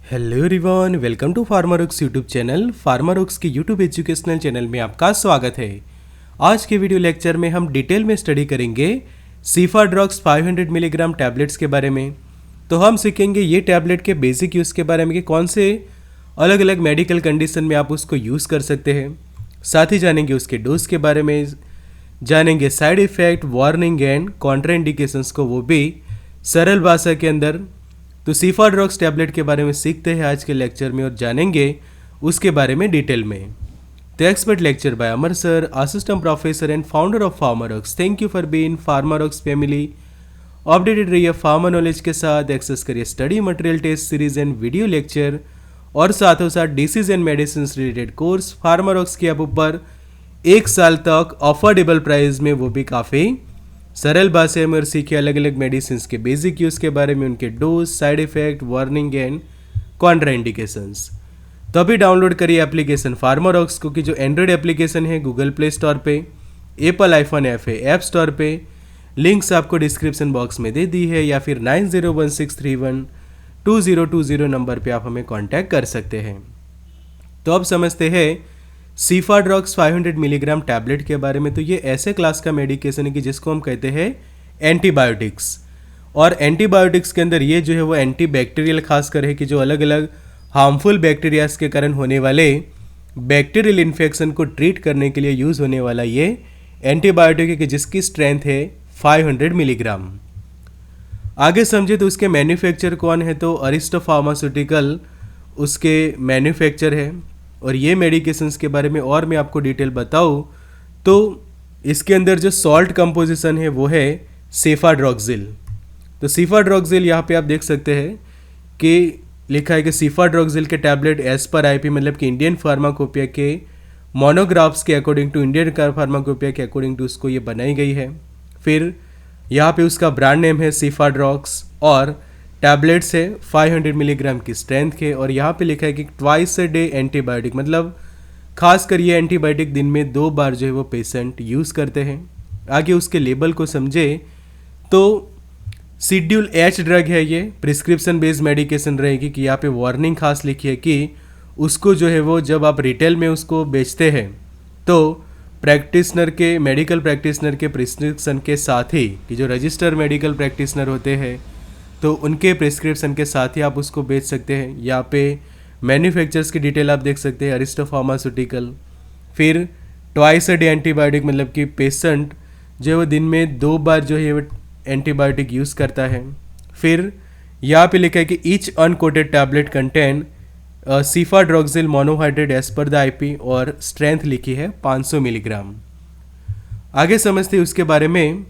Hello everyone, welcome to Pharmarux YouTube channel. Pharmarux के YouTube educational channel में आपका स्वागत है। आज के वीडियो लेक्चर में हम डिटेल में स्टडी करेंगे सीफाड्रॉक्स 500 मिलीग्राम टैबलेट्स के बारे में। तो हम सीखेंगे ये टैबलेट के बेसिक यूज़ के बारे में कि कौन से अलग अलग मेडिकल कंडीशन में आप उसको यूज़ कर सकते हैं। साथ ही जानेंगे उसके डोज के बारे में, जानेंगे side effect, warning and contraindications को, वो भी सरल भाषा के अंदर। तो सीफाड्रॉक्स टैबलेट के बारे में सीखते हैं आज के लेक्चर में और जानेंगे उसके बारे में डिटेल में। तो expert lecture by Amar sir, assistant professor and founder of Pharmarux. Thank you for being Pharmarux family. Updated रहिए फार्मा नॉलेज के साथ, एक्सेस करिए study material, test series and video lecture और साथों साथ disease and medicine related course Pharmarux के app ऊपर 1 साल तक अफोर्डेबल प्राइस में, वो भी काफ़ी सरल भाषा में, और सीखे अलग अलग मेडिसिन के बेसिक यूज़ के बारे में, उनके dose, side effect, warning and contraindications. तो अभी डाउनलोड करिए एप्लीकेशन फार्मारुक्स को, कि जो एंड्रॉयड एप्लीकेशन है गूगल प्ले स्टोर पे, एप्पल आईफोन ऐप है ऐप स्टोर पे। लिंक्स आपको डिस्क्रिप्शन बॉक्स में दे दी है, या फिर 9016312020 नंबर पे आप हमें कांटेक्ट कर सकते हैं। तो अब समझते हैं सीफाड्रॉक्स 500 मिलीग्राम टैबलेट के बारे में। तो ये ऐसे क्लास का मेडिकेशन है कि जिसको हम कहते हैं एंटीबायोटिक्स। और एंटीबायोटिक्स के अंदर ये जो है वो एंटी बैक्टीरियल खासकर है, कि जो अलग अलग हार्मफुल बैक्टीरियाज के कारण होने वाले बैक्टीरियल इन्फेक्शन को ट्रीट करने के लिए यूज़ होने वाला ये एंटीबायोटिक है, कि जिसकी स्ट्रेंथ है 500 मिलीग्राम। आगे समझे तो उसके मैन्युफैक्चर कौन है, तो अरिस्टो फार्मास्यूटिकल उसके मैन्युफैक्चर है। और ये मेडिकेशंस के बारे में और मैं आपको डिटेल बताऊँ तो इसके अंदर जो सॉल्ट कंपोजिशन है वो है सीफाड्रॉक्सिल। तो सीफाड्रॉक्सिल यहाँ पे आप देख सकते हैं कि लिखा है कि सीफाड्रॉक्सिल के टैबलेट एज पर आईपी, मतलब कि इंडियन फार्माकोपिया के मोनोग्राफ्स के अकॉर्डिंग टू, इंडियन फार्माकोपिया के अकॉर्डिंग टू उसको ये बनाई गई है। फिर यहाँ पे उसका ब्रांड नेम है सीफाड्रॉक्स, और टैबलेट्स है 500 मिलीग्राम की स्ट्रेंथ के। और यहाँ पे लिखा है कि ट्वाइस अ डे एंटीबायोटिक, मतलब खास कर ये एंटीबायोटिक दिन में 2 बार जो है वो पेशेंट यूज़ करते हैं। आगे उसके लेबल को समझे तो शेड्यूल एच ड्रग है, ये प्रिस्क्रिप्शन बेस्ड मेडिकेशन रहेगी। कि यहाँ पे वार्निंग खास लिखी है कि उसको जो है वो जब आप रिटेल में उसको बेचते हैं तो प्रैक्टिशनर के, मेडिकल प्रैक्टिशनर के प्रिस्क्रिप्शन के साथ ही, कि जो रजिस्टर मेडिकल प्रैक्टिशनर होते हैं तो उनके प्रिस्क्रिप्शन के साथ ही आप उसको बेच सकते हैं। यहाँ पे मैन्युफैक्चरर्स की डिटेल आप देख सकते हैं, अरिस्टो फार्मास्यूटिकल। फिर ट्वाइस अ डे एंटीबायोटिक, मतलब कि पेशेंट जो है वो दिन में 2 बार जो है वो एंटीबायोटिक यूज़ करता है। फिर यहाँ पे लिखा है कि each uncoated tablet contain cefadroxil monohydrate as per the IP, और स्ट्रेंथ लिखी है 500 मिलीग्राम। आगे समझते हैं उसके बारे में।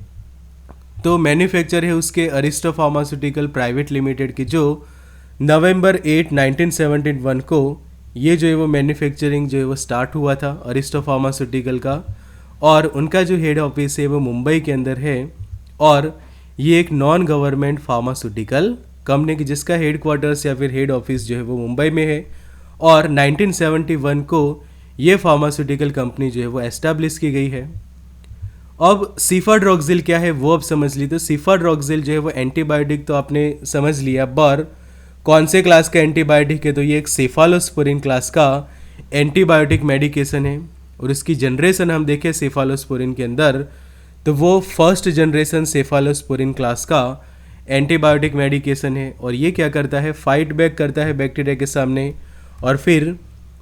तो मैन्युफैक्चर है उसके अरिस्टो फार्मास्यूटिकल प्राइवेट लिमिटेड की, जो नवंबर 8, 1971 को ये जो है वो मैन्युफैक्चरिंग जो है वो स्टार्ट हुआ था अरिस्टो फार्मास्यूटिकल का। और उनका जो हेड ऑफिस है वो मुंबई के अंदर है। और ये एक नॉन गवर्नमेंट फार्मास्यूटिकल कंपनी की, जिसका हेड क्वार्टर्स या फिर हेड ऑफिस जो है वो मुंबई में है। और 1971 को ये फार्मास्यूटिकल कंपनी जो है वो एस्टैब्लिश की गई है। अब सीफाड्रॉक्सिल क्या है वो अब समझ ली। तो सीफाड्रॉक्सिल जो है वो एंटीबायोटिक तो आपने समझ लिया, पर कौन से क्लास का एंटीबायोटिक है, तो ये एक सेफालोस्पोरिन क्लास का एंटीबायोटिक मेडिकेशन है। और इसकी जनरेशन हम देखें सेफालोस्पोरिन के अंदर, तो वो फर्स्ट जनरेशन सेफालोस्पोरिन क्लास का एंटीबायोटिक मेडिकेशन है। और ये क्या करता है, फाइट बैक करता है बैक्टीरिया के सामने, और फिर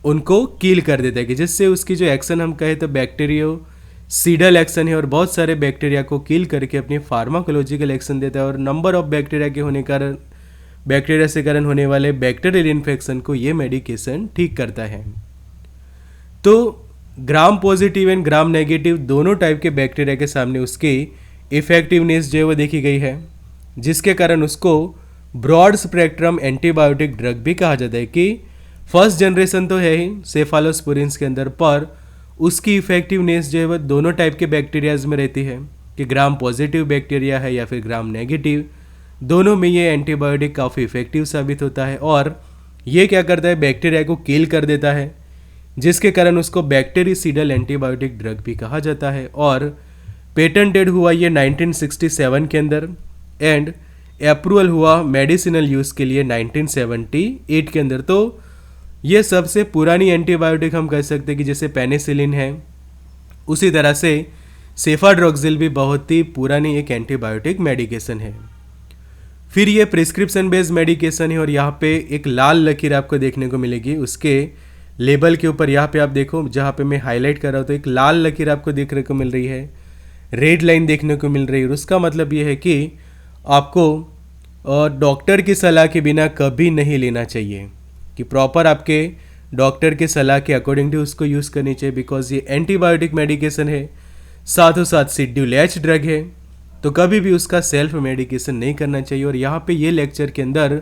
उनको किल कर देता है, कि जिससे उसकी जो एक्शन हम कहें तो बैक्टीरियोसीडल एक्शन है, और बहुत सारे बैक्टीरिया को किल करके अपनी फार्माकोलॉजिकल एक्शन देता है। और नंबर ऑफ बैक्टीरिया के होने कारण, बैक्टीरिया से कारण होने वाले बैक्टीरियल इन्फेक्शन को ये मेडिकेशन ठीक करता है। तो gram positive and gram negative दोनों टाइप के बैक्टीरिया के सामने उसकी इफेक्टिवनेस जो है वो देखी गई है, जिसके कारण उसको ब्रॉड स्पेक्ट्रम एंटीबायोटिक ड्रग भी कहा जाता है। कि फर्स्ट जनरेशन तो है ही सेफालोस्पोरिन्स के अंदर, पर उसकी इफेक्टिवनेस जो है वह दोनों टाइप के बैक्टीरियाज में रहती है, कि ग्राम पॉजिटिव बैक्टीरिया है या फिर ग्राम नेगेटिव, दोनों में ये एंटीबायोटिक काफ़ी इफेक्टिव साबित होता है। और ये क्या करता है, बैक्टीरिया को किल कर देता है, जिसके कारण उसको बैक्टीरियोसीडल एंटीबायोटिक ड्रग भी कहा जाता है। और पेटेंटेड हुआ ये 1967 के अंदर, एंड अप्रूवल हुआ मेडिसिनल यूज़ के लिए 1978 के अंदर। तो ये सबसे पुरानी एंटीबायोटिक हम कह सकते हैं कि जैसे पेनिसिलिन है, उसी तरह से सेफाड्रोक्सिल भी बहुत ही पुरानी एक एंटीबायोटिक मेडिकेशन है। फिर ये प्रिस्क्रिप्शन बेस्ड मेडिकेशन है और यहाँ पे एक लाल लकीर आपको देखने को मिलेगी उसके लेबल के ऊपर। यहाँ पे आप देखो, जहाँ पे मैं हाईलाइट कर रहा हूँ तो एक लाल लकीर आपको देखने को मिल रही है, रेड लाइन देखने को मिल रही है। और उसका मतलब ये है कि आपको डॉक्टर की सलाह के बिना कभी नहीं लेना चाहिए, कि प्रॉपर आपके डॉक्टर की सलाह के अकॉर्डिंग टू उसको यूज़ करनी चाहिए, बिकॉज ये एंटीबायोटिक मेडिकेशन है, साथों साथ शेड्यूल एच ड्रग है, तो कभी भी उसका सेल्फ मेडिकेशन नहीं करना चाहिए। और यहाँ पे ये लेक्चर के अंदर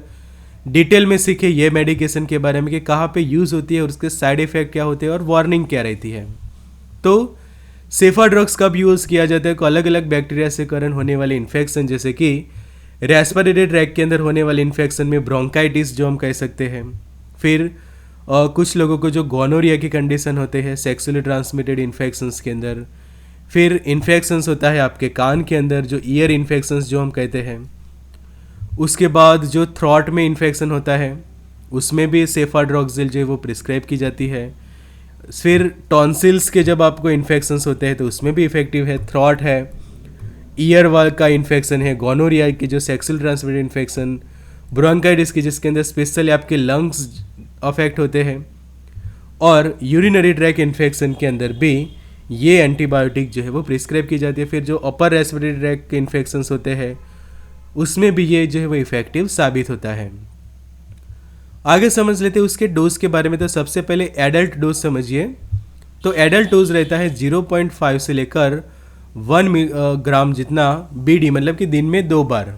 डिटेल में सीखे ये मेडिकेशन के बारे में कि कहाँ पे यूज़ होती है और उसके साइड इफ़ेक्ट क्या होते हैं और वार्निंग क्या रहती है। तो सेफाड्रग्स कब यूज़ किया जाता है? अलग अलग बैक्टीरिया से कारण होने वाले इन्फेक्शन, जैसे कि रेस्पिरेटरी ट्रैक के अंदर होने वाले इन्फेक्शन में ब्रोंकाइटिस जो हम कह सकते हैं। फिर कुछ लोगों को जो गोनोरिया की कंडीशन होते हैं सेक्सुअली ट्रांसमिटेड इन्फेक्शंस के अंदर। फिर इन्फेक्शंस होता है आपके कान के अंदर, जो ईयर इन्फेक्शंस जो हम कहते हैं। उसके बाद जो थ्रॉट में इन्फेक्शन होता है उसमें भी सेफाड्रोक्सिल जो है वो प्रिस्क्राइब की जाती है। फिर टॉन्सिल्स के जब आपको इन्फेक्शंस होते हैं तो उसमें भी इफेक्टिव है। थ्रॉट है, ईयर वाल का इन्फेक्शन है, गोनोरिया की जो सेक्सुअल ट्रांसमिटेड इन्फेक्शन, ब्रोंकाइटिस की जिसके अंदर स्पेशली आपके लंग्स अफेक्ट होते हैं, और यूरिनरी ट्रैक इन्फेक्शन के अंदर भी ये एंटीबायोटिक जो है वो प्रिस्क्राइब की जाती है। फिर जो अपर रेस्पिरेटरी ट्रैक के इन्फेक्शंस होते हैं उसमें भी ये जो है वो इफेक्टिव साबित होता है। आगे समझ लेते हैं उसके डोज के बारे में। तो सबसे पहले एडल्ट डोज समझिए। तो एडल्ट डोज रहता है 0.5 से लेकर 1 ग्राम जितना बीडी, मतलब कि दिन में 2 बार।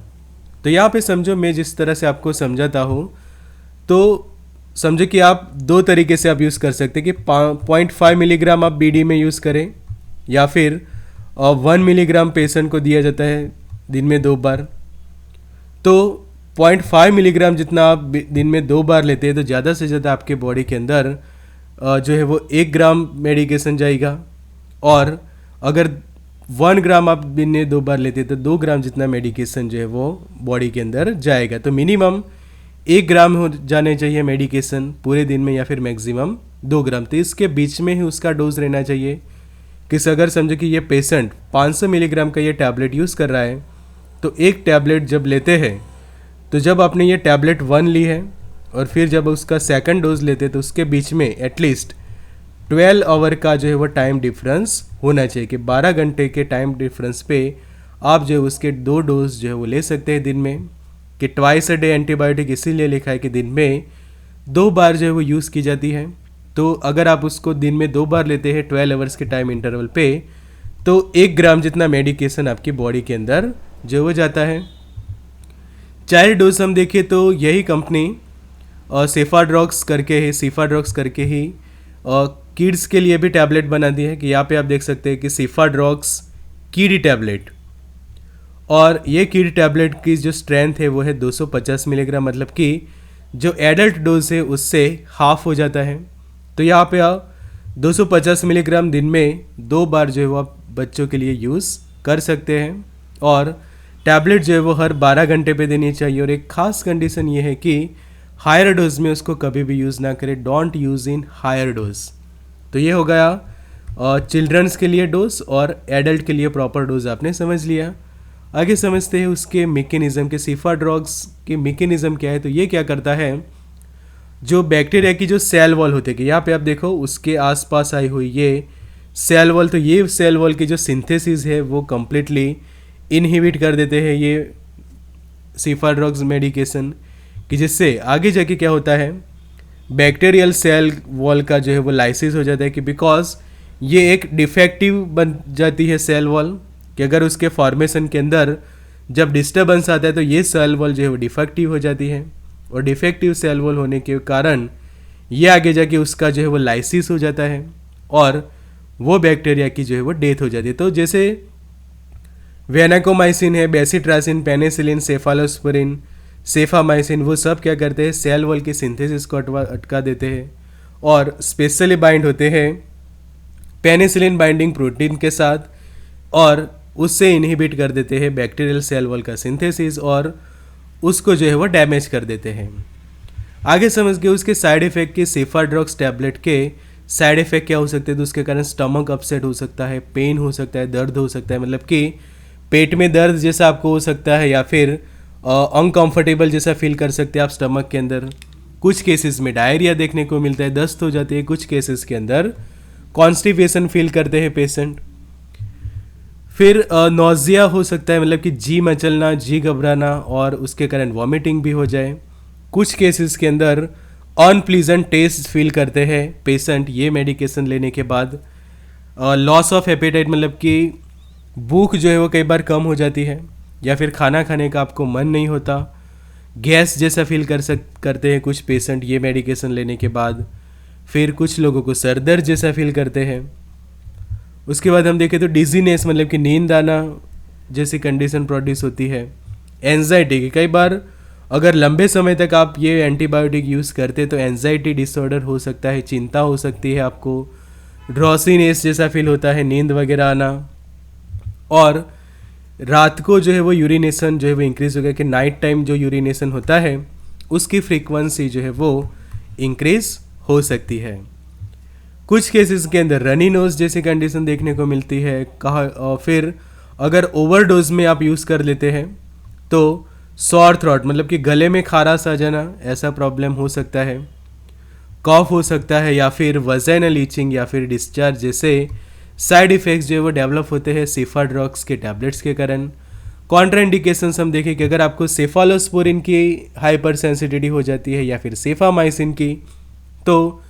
तो यहाँ पे समझो, मैं जिस तरह से आपको समझाता हूँ तो समझो कि आप दो तरीके से आप यूज़ कर सकते हैं कि 0.5 मिलीग्राम आप बीडी में यूज़ करें, या फिर 1 मिलीग्राम पेशेंट को दिया जाता है दिन में 2 बार। तो 0.5 मिलीग्राम जितना आप दिन में 2 बार लेते हैं तो ज़्यादा से ज़्यादा आपके बॉडी के अंदर जो है वो 1 ग्राम मेडिकेशन जाएगा, और अगर 1 ग्राम आप दिन में 2 बार लेते हैं तो 2 ग्राम जितना मेडिकेशन जो है वो बॉडी के अंदर जाएगा। तो मिनिमम 1 ग्राम हो जाने चाहिए मेडिकेशन पूरे दिन में, या फिर मैक्सिमम 2 ग्राम। तो इसके बीच में ही उसका डोज रहना चाहिए। किस अगर समझो कि ये पेशेंट 500 मिलीग्राम का ये टैबलेट यूज़ कर रहा है, तो एक टैबलेट जब लेते हैं तो जब आपने ये टैबलेट 1 ली है और फिर जब उसका सेकंड डोज लेते हैं तो उसके बीच में एटलीस्ट 12 आवर का जो है वो टाइम डिफरेंस होना चाहिए, कि 12 घंटे के टाइम डिफरेंस पे आप जो है उसके 2 डोज जो है वो ले सकते हैं दिन में। कि ट्वाइस अ डे एंटीबायोटिक इसीलिए लिखा है कि दिन में 2 बार जो है वो यूज़ की जाती है। तो अगर आप उसको दिन में 2 बार लेते हैं 12 आवर्स के टाइम इंटरवल पे, तो 1 ग्राम जितना मेडिकेशन आपकी बॉडी के अंदर जो वो जाता है। चाइल्ड डोज हम देखिए तो यही कंपनी सेफाड्रॉक्स करके ही किड्स के लिए भी टैबलेट बना दी है। कि यहाँ पे आप देख सकते हैं कि सेफाड्रॉक्स किड टैबलेट, और ये किड टैबलेट की जो स्ट्रेंथ है वो है 250 मिलीग्राम, मतलब कि जो एडल्ट डोज है उससे हाफ हो जाता है। तो यहाँ पे आप 250 मिलीग्राम दिन में 2 बार जो है वो आप बच्चों के लिए यूज़ कर सकते हैं। और टैबलेट जो है वो हर 12 घंटे पे देनी चाहिए। और एक खास कंडीशन ये है कि हायर डोज में उसको कभी भी यूज़ ना करें, don't use in higher dose. तो ये हो गया चिल्ड्रंस के लिए डोज, और एडल्ट के लिए प्रॉपर डोज आपने समझ लिया। आगे समझते हैं उसके मैकेनिज्म के। सेफाड्रॉक्स के मैकेनिज्म क्या है? तो ये क्या करता है, जो बैक्टीरिया की जो सेल वॉल होते हैं, कि यहाँ पे आप देखो उसके आसपास आई हुई ये सेल वॉल, तो ये सेल वॉल की जो सिंथेसिस है वो कम्प्लीटली इनहिबिट कर देते हैं ये सेफाड्रॉक्स मेडिकेशन, कि जिससे आगे जाके क्या होता है, बैक्टीरियल सेल वॉल का जो है वो लाइसिस हो जाता है। कि बिकॉज ये एक डिफेक्टिव बन जाती है सेल वॉल, कि अगर उसके फॉर्मेशन के अंदर जब डिस्टर्बेंस आता है तो ये सेल वॉल जो है वो डिफेक्टिव हो जाती है, और डिफेक्टिव सेल वॉल होने के कारण ये आगे जाके उसका जो है वो लाइसिस हो जाता है, और वो बैक्टीरिया की जो है वो डेथ हो जाती है। तो जैसे वेनाकोमाइसिन है, बेसिट्रासिन, पेनिसिलिन, सेफालोस्पोरिन, सेफामाइसिन, वो सब क्या करते हैं, सेल वॉल के सिंथेसिस को अटका देते हैं, और स्पेशली बाइंड होते हैं पेनिसिलिन बाइंडिंग प्रोटीन के साथ, और उससे इनहिबिट कर देते हैं बैक्टीरियल सेल वॉल का सिंथेसिस, और उसको जो है वो डैमेज कर देते हैं। आगे समझ गए उसके साइड इफेक्ट के सेफाड्रॉक्स टैबलेट के साइड इफेक्ट क्या हो सकते हैं। तो उसके कारण स्टमक अपसेट हो सकता है, पेन हो सकता है, दर्द हो सकता है, मतलब कि पेट में दर्द जैसा आपको हो सकता है, या फिर अनकंफर्टेबल जैसा फील कर सकते हैं आप स्टमक के अंदर। कुछ केसेस में डायरिया देखने को मिलता है, दस्त हो जाती है। कुछ केसेस के अंदर कॉन्स्टिपेशन फील करते हैं पेशेंट। फिर नोजिया हो सकता है, मतलब कि जी मचलना, जी घबराना, और उसके कारण वॉमिटिंग भी हो जाए। कुछ केसेस के अंदर अनप्लीजेंट टेस्ट फील करते हैं पेशेंट ये मेडिकेशन लेने के बाद। लॉस ऑफ एपेटाइट, मतलब कि भूख जो है वो कई बार कम हो जाती है, या फिर खाना खाने का आपको मन नहीं होता। गैस जैसा फील करते हैं कुछ पेशेंट ये मेडिकेशन लेने के बाद। फिर कुछ लोगों को सर दर्द जैसा फील करते हैं। उसके बाद हम देखें तो डिजीनेस, मतलब कि नींद आना जैसी कंडीशन प्रोड्यूस होती है। एंजाइटी की कई बार अगर लंबे समय तक आप ये एंटीबायोटिक यूज़ करते हैं तो एंजाइटी डिसऑर्डर हो सकता है, चिंता हो सकती है आपको, ड्रॉसीनेस जैसा फील होता है, नींद वगैरह आना। और रात को जो है वो यूरिनेशन जो है वो इंक्रीज़ हो गया कि नाइट टाइम जो यूरिनेशन होता है उसकी फ्रीक्वेंसी जो है वो इंक्रीज़ हो सकती है। कुछ केसेस के अंदर रनी नोज जैसी कंडीशन देखने को मिलती है। फिर अगर ओवरडोज में आप यूज़ कर लेते हैं तो सॉर थ्रॉट, मतलब कि गले में खाराश आ जाना, ऐसा प्रॉब्लम हो सकता है। कॉफ हो सकता है, या फिर वजाइनल ईचिंग, या फिर डिस्चार्ज जैसे साइड इफ़ेक्ट्स जो है वो डेवलप होते हैं सेफाड्रॉक्स के टैबलेट्स के कारण। कॉन्ट्राइंडिकेशंस हम देखें कि अगर आपको सेफालोस्पोरिन की हाइपर सेंसिटिविटी हो जाती है, या फिर सेफामाइसिन की, तो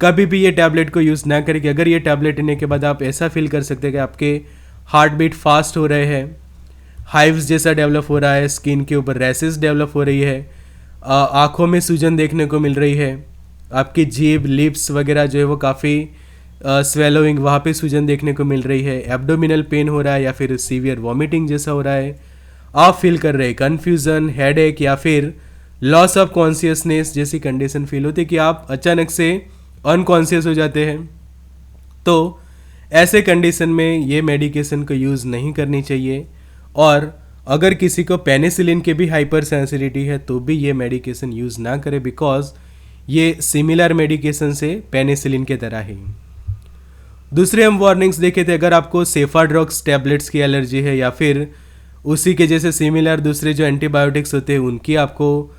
कभी भी ये टैबलेट को यूज़ ना करें। कि अगर ये टैबलेट लेने के बाद आप ऐसा फील कर सकते हैं कि आपके हार्ट बीट फास्ट हो रहे हैं, हाइव्स जैसा डेवलप हो रहा है, स्किन के ऊपर रैसेस डेवलप हो रही है, आँखों में सूजन देखने को मिल रही है, आपकी जीभ, लिप्स वगैरह जो है वो काफ़ी स्वेलोइंग, वहाँ पे सूजन देखने को मिल रही है, एब्डोमिनल पेन हो रहा है, या फिर सीवियर वॉमिटिंग जैसा हो रहा है, आप फील कर रहे हैं कन्फ्यूज़न, हेडेक, या फिर लॉस ऑफ कॉन्शियसनेस जैसी कंडीशन फील होती है कि आप अचानक से अनकॉन्शियस हो जाते हैं। तो ऐसे कंडीशन में ये मेडिकेशन को यूज़ नहीं करनी चाहिए। और अगर किसी को पेनिसिलिन के भी हाइपर सेंसिटिविटी है तो भी ये मेडिकेशन यूज़ ना करें, बिकॉज ये सिमिलर मेडिकेशन से पेनिसिलिन के तरह ही। दूसरे हम वार्निंग्स देखे थे, अगर आपको सेफाड्रॉक्स टैबलेट्स की एलर्जी है, या फिर उसी के जैसे सिमिलर दूसरे जो एंटीबायोटिक्स होते हैं उनकी आपको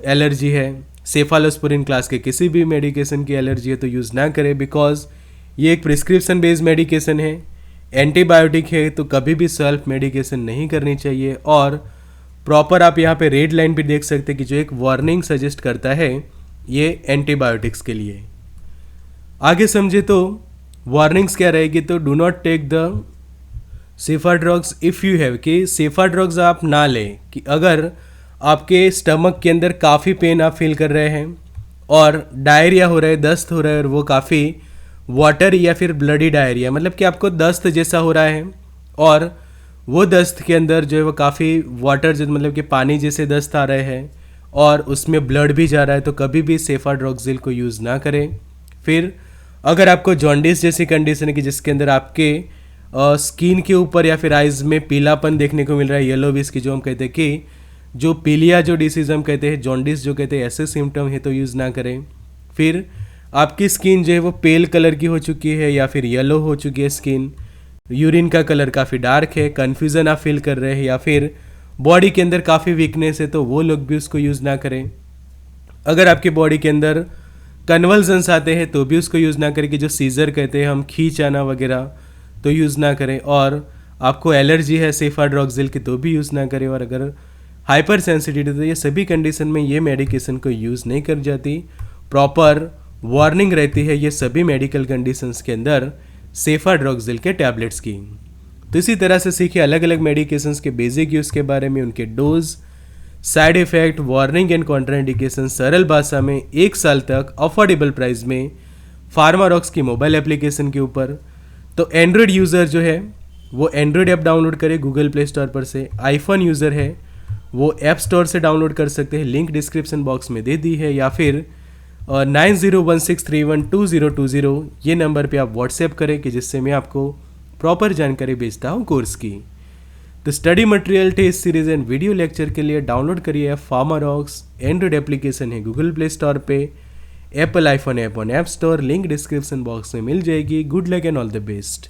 एलर्जी है, सेफालोस्पोरिन क्लास के किसी भी मेडिकेशन की एलर्जी है, तो यूज़ ना करें, बिकॉज ये एक प्रिस्क्रिप्शन बेस्ड मेडिकेशन है, एंटीबायोटिक है, तो कभी भी सेल्फ मेडिकेशन नहीं करनी चाहिए। और प्रॉपर आप यहाँ पे रेड लाइन भी देख सकते हैं कि जो एक वार्निंग सजेस्ट करता है ये एंटीबायोटिक्स के लिए। आगे समझे तो वार्निंग्स क्या रहेगी, तो do not take the cefadroxil if you have, कि सेफाड्रॉक्स आप ना लें कि अगर आपके स्टमक के अंदर काफ़ी पेन आप फील कर रहे हैं, और डायरिया हो रहा है, दस्त हो रहा है, और वो काफ़ी वाटर या फिर ब्लडी डायरिया, मतलब कि आपको दस्त जैसा हो रहा है, और वो दस्त के अंदर जो है वो काफ़ी वाटर जो मतलब कि पानी जैसे दस्त आ रहे हैं, और उसमें ब्लड भी जा रहा है, तो कभी भी सेफाड्रॉक्सिल को यूज़ ना करें। फिर अगर आपको जॉन्डिस जैसी कंडीशन है कि जिसके अंदर आपके स्किन के ऊपर या फिर आइज़ में पीलापन देखने को मिल रहा है, येलोविश की जो हम कहते हैं कि जो पीलिया जो डिसीज़ हम कहते हैं, जॉन्डिस जो कहते हैं, ऐसे सिम्टम है तो यूज़ ना करें। फिर आपकी स्किन जो है वो पेल कलर की हो चुकी है, या फिर येलो हो चुकी है स्किन, यूरिन का कलर काफ़ी डार्क है, कन्फ्यूज़न आप फील कर रहे हैं, या फिर बॉडी के अंदर काफ़ी वीकनेस है, तो वो लोग भी उसको यूज़ ना करें। अगर आपकी बॉडी के अंदर कन्वल्जन्स आते हैं तो भी उसको यूज़ ना करें, कि जो सीजर कहते हैं हम, खींच आना वगैरह, तो यूज़ ना करें। और आपको एलर्जी है सेफाड्रॉक्सिल की तो भी यूज़ ना करें। और अगर हाइपर सेंसिटिविटी, तो ये सभी कंडीशन में ये मेडिकेशन को यूज़ नहीं कर जाती, प्रॉपर वार्निंग रहती है ये सभी मेडिकल कंडीशंस के अंदर सेफाड्रॉक्सिल के टैबलेट्स की। तो इसी तरह से सीखिए अलग अलग मेडिकेशंस के बेसिक यूज़ के बारे में, उनके dose, side effect, warning and contraindication सरल भाषा में 1 साल तक अफोर्डेबल प्राइस में फार्मारॉक्स की मोबाइल एप्लीकेशन के ऊपर। तो एंड्रॉयड यूज़र जो है वो एंड्रॉयड ऐप डाउनलोड करे गूगल प्ले स्टोर पर से, आईफोन यूज़र है वो ऐप स्टोर से डाउनलोड कर सकते हैं, लिंक डिस्क्रिप्शन बॉक्स में दे दी है, या फिर 9016312020 ये नंबर पे आप व्हाट्सएप करें कि जिससे मैं आपको प्रॉपर जानकारी भेजता हूँ कोर्स की। तो study material, test series and video lecture के लिए डाउनलोड करिए फार्मारॉक्स। एंड्रॉइड एप्लीकेशन है गूगल प्ले स्टोर पे, Apple iPhone app on App Store, link description box में मिल जाएगी। Good luck and all the best.